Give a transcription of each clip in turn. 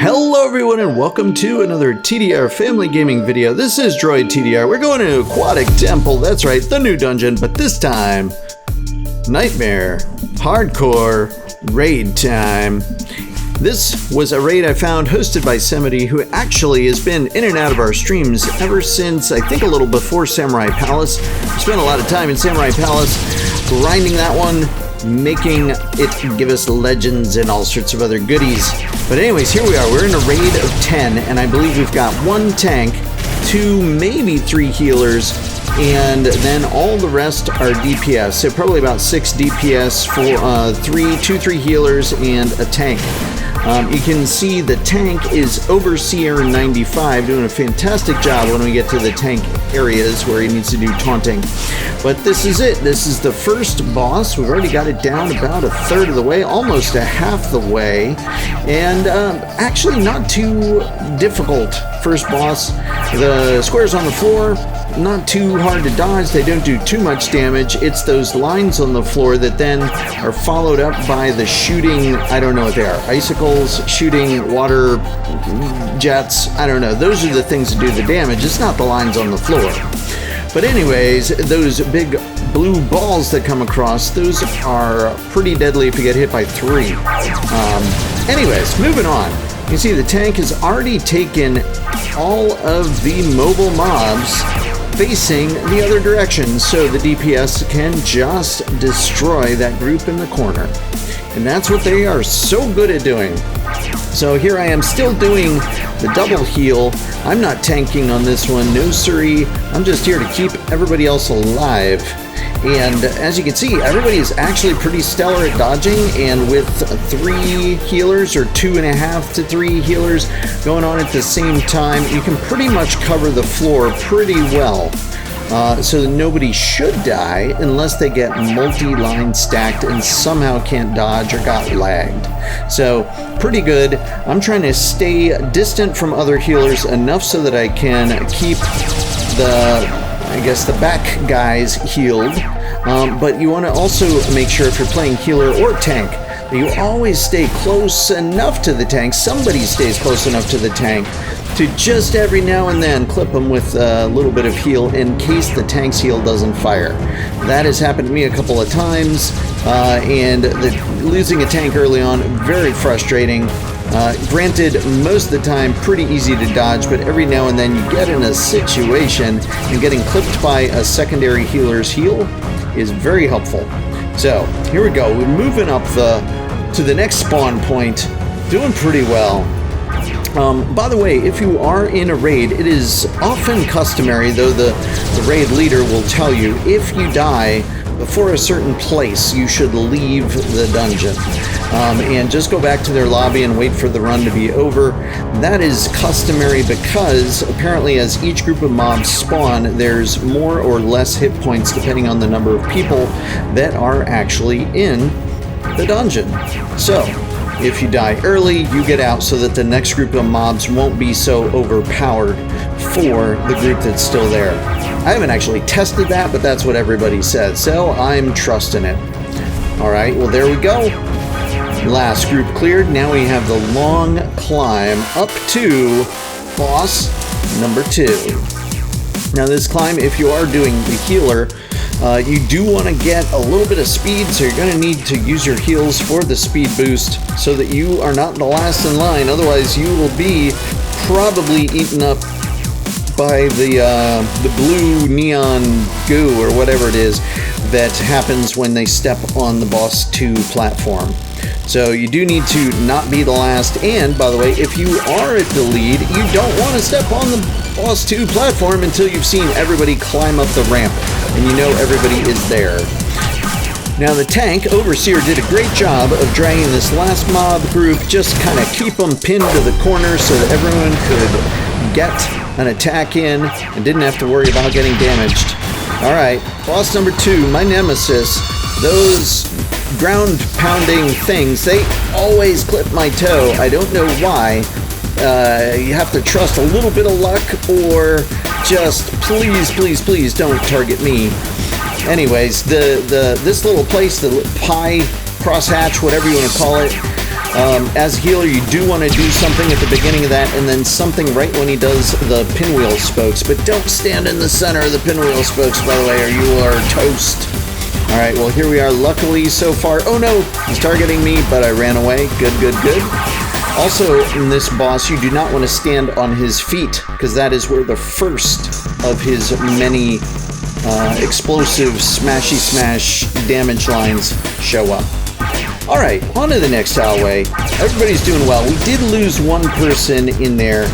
Hello everyone and welcome to another TDR family gaming video. This is DroydTDR. We're going to Aquatic Temple, that's right, the new dungeon, but this time, Nightmare Hardcore raid time. This was a raid I found hosted by Semity, who actually has been in and out of our streams ever since, I think a little before Samurai Palace. We spent a lot of time in Samurai Palace grinding that one, making it give us legends and all sorts of other goodies. But anyways, here we are. We're in a raid of 10, and I believe we've got 1 tank, 2, maybe 3 healers, and then all the rest are DPS. So probably about 6 DPS for 3 healers and a tank. You can see the tank is Overseer 95, doing a fantastic job when we get to the tank areas where he needs to do taunting. But this is it. This is the first boss. We've already got it down about a third of the way, almost a half the way. And actually not too difficult. First boss. The squares on the floor, not too hard to dodge. They don't do too much damage. It's those lines on the floor that then are followed up by the shooting, I don't know what they are, icicles, shooting water jets, I don't know. Those are the things that do the damage. It's not the lines on the floor. But anyways, those big blue balls that come across, those are pretty deadly if you get hit by 3. Anyways, moving on. You see the tank has already taken all of the mobile mobs facing the other direction, so the DPS can just destroy that group in the corner. And that's what they are so good at doing. So here I am still doing the double heal. I'm not tanking on this one, no siree. I'm just here to keep everybody else alive. And as you can see, everybody is actually pretty stellar at dodging, and with 3 healers or 2.5 to 3 healers going on at the same time, you can pretty much cover the floor pretty well. So that nobody should die unless they get multi-line stacked and somehow can't dodge or got lagged. So pretty good. I'm trying to stay distant from other healers enough so that I can keep the back guys healed. But you want to also make sure, if you're playing healer or tank, that you always stay close enough to the tank. Somebody stays close enough to the tank to just every now and then clip them with a little bit of heal in case the tank's heal doesn't fire. That has happened to me a couple of times, and losing a tank early on, very frustrating. Granted, most of the time pretty easy to dodge, but every now and then you get in a situation and getting clipped by a secondary healer's heal is very helpful. So here we go. We're moving up to the next spawn point, doing pretty well. By the way, if you are in a raid, it is often customary, though the raid leader will tell you, if you die before a certain place, you should leave the dungeon. And just go back to their lobby and wait for the run to be over. That is customary because apparently as each group of mobs spawn, there's more or less hit points depending on the number of people that are actually in the dungeon. So if you die early, you get out so that the next group of mobs won't be so overpowered for the group that's still there. I haven't actually tested that, but that's what everybody says, so I'm trusting it. Alright, well there we go. Last group cleared. Now we have the long climb up to boss number 2. Now this climb, if you are doing the healer, you do want to get a little bit of speed, so you're going to need to use your heals for the speed boost so that you are not the last in line. Otherwise, you will be probably eaten up by the blue neon goo or whatever it is that happens when they step on the boss 2 platform. So you do need to not be the last, and by the way, if you are at the lead, you don't want to step on the boss 2 platform until you've seen everybody climb up the ramp and you know everybody is there. Now the tank, Overseer, did a great job of dragging this last mob group, just kind of keep them pinned to the corner so that everyone could get an attack in and didn't have to worry about getting damaged. Alright, boss number 2, my nemesis. Those ground pounding things, they always clip my toe. I don't know why. You have to trust a little bit of luck, or just please don't target me. Anyways, this little place, the pie crosshatch, whatever you want to call it, As a healer, you do want to do something at the beginning of that, and then something right when he does the pinwheel spokes. But don't stand in the center of the pinwheel spokes, by the way, or you are toast. All right, well, here we are. Luckily, so far... Oh, no! He's targeting me, but I ran away. Good, good, good. Also, in this boss, you do not want to stand on his feet, because that is where the first of his many explosive smashy smash damage lines show up. All right, on to the next hallway. Everybody's doing well. We did lose one person in there.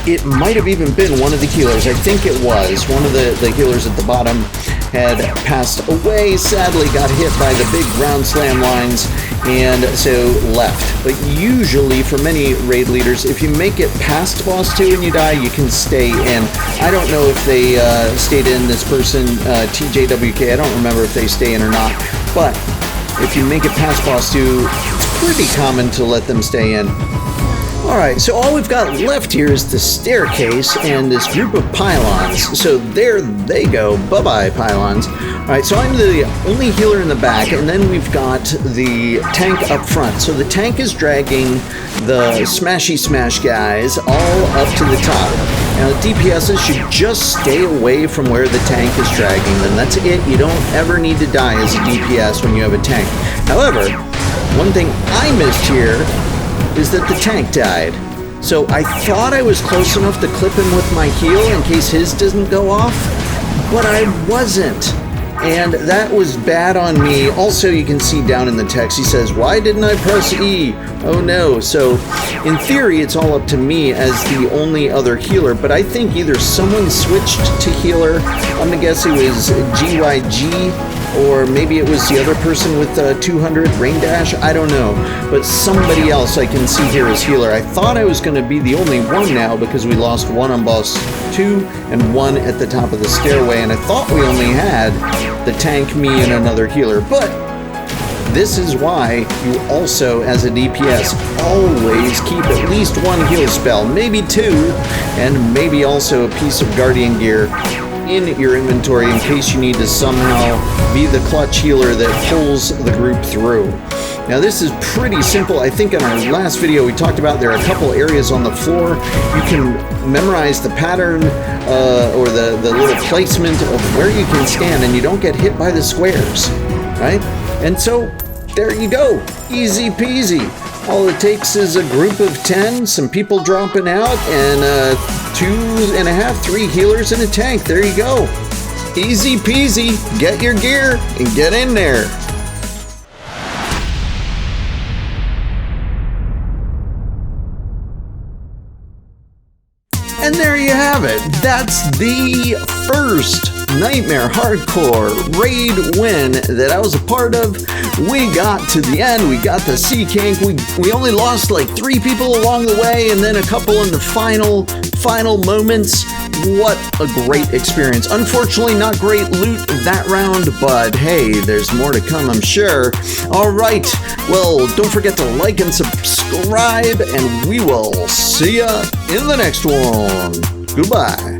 It might have even been one of the healers. I think it was. One of the healers at the bottom had passed away, sadly got hit by the big ground slam lines, and so left. But usually, for many raid leaders, if you make it past boss 2 and you die, you can stay in. I don't know if they stayed in, this person, TJWK, I don't remember if they stay in or not, but if you make it past boss 2, it's pretty common to let them stay in. Alright, so all we've got left here is the staircase and this group of pylons. So there they go. Bye-bye, pylons. Alright, so I'm the only healer in the back, and then we've got the tank up front. So the tank is dragging the smashy smash guys all up to the top. Now, the DPSs should just stay away from where the tank is dragging them. That's it. You don't ever need to die as a DPS when you have a tank. However, one thing I missed here is that the tank died. So I thought I was close enough to clip him with my heal in case his doesn't go off, but I wasn't. And that was bad on me. Also, you can see down in the text, he says, "Why didn't I press E?" Oh no. So in theory, it's all up to me as the only other healer, but I think either someone switched to healer, I'm gonna guess it was GYG, or maybe it was the other person with 200 rain dash, I don't know. But somebody else I can see here as healer. I thought I was going to be the only one now because we lost one on boss 2 and one at the top of the stairway, and I thought we only had the tank, me, and another healer. But this is why you also, as a DPS, always keep at least one heal spell, maybe 2, and maybe also a piece of guardian gear in your inventory in case you need to somehow be the clutch healer that pulls the group through. Now this is pretty simple. I think in our last video we talked about there are a couple areas on the floor. You can memorize the pattern or the little placement of where you can stand and you don't get hit by the squares, right? And so there you go, easy peasy. All it takes is a group of 10, some people dropping out, and 2.5, 3 healers and a tank. There you go. Easy peasy. Get your gear and get in there. And there you have it. That's the first Nightmare Hardcore raid win that I was a part of. We got to the end. We got the Sea King. We only lost like 3 people along the way, and then a couple in the final moments. What a great experience. Unfortunately, not great loot that round, but hey, there's more to come, I'm sure. All right. Well, don't forget to like and subscribe, and we will see ya in the next one. Goodbye.